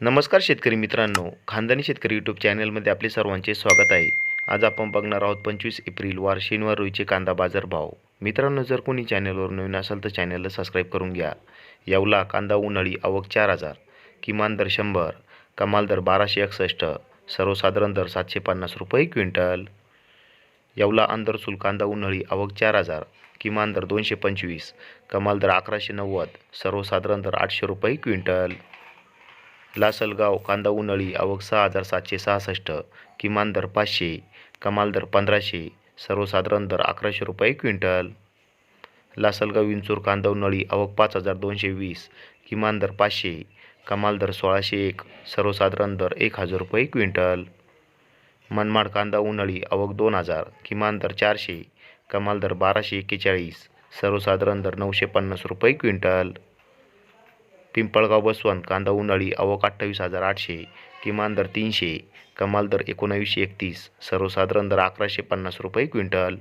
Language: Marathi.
नमस्कार शेतकरी मित्रांनो, खानदानी शेतकरी यूट्यूब चॅनलमध्ये आपले सर्वांचे स्वागत आहे. आज आपण बघणार आहोत 25 एप्रिल वार शनिवार रोजीचे कांदा बाजार भाव. मित्रांनो, जर कोणी चॅनलवर नवीन असाल तर चॅनलला सबस्क्राईब करून घ्या. येवला कांदा उन्हाळी आवक 4,000, किमान दर 100, कमाल दर 1261, सर्वसाधारण दर 750 रुपये क्विंटल. येवला आंतरसूल कांदा उन्हाळी आवक 4,000, किमान दर 225, कमाल दर 1190, सर्वसाधारण दर 800 रुपये क्विंटल. लासलगाव कांदा उन्हाळी आवक 6,766, किमान दर 500, कमाल दर 1500, सर्वसाधारण दर 1100 रुपये क्विंटल. लासलगाव विंचूर कांदा उन्हाळी आवक 5,220, किमान दर 500, कमाल दर 1,601, सर्वसाधारण दर 1,000 रुपये क्विंटल. मनमाड कांदा उन्हाळी आवक 2,000, किमान दर 400, कमाल दर 1,241, सर्वसाधारण दर 950 रुपये क्विंटल. पिंपळगाव बसवंत कांदा उन्हाळी आवक 28,800, किमान दर 300, कमाल दर 1931, सर्वसाधारण दर 1,150 रुपये क्विंटल.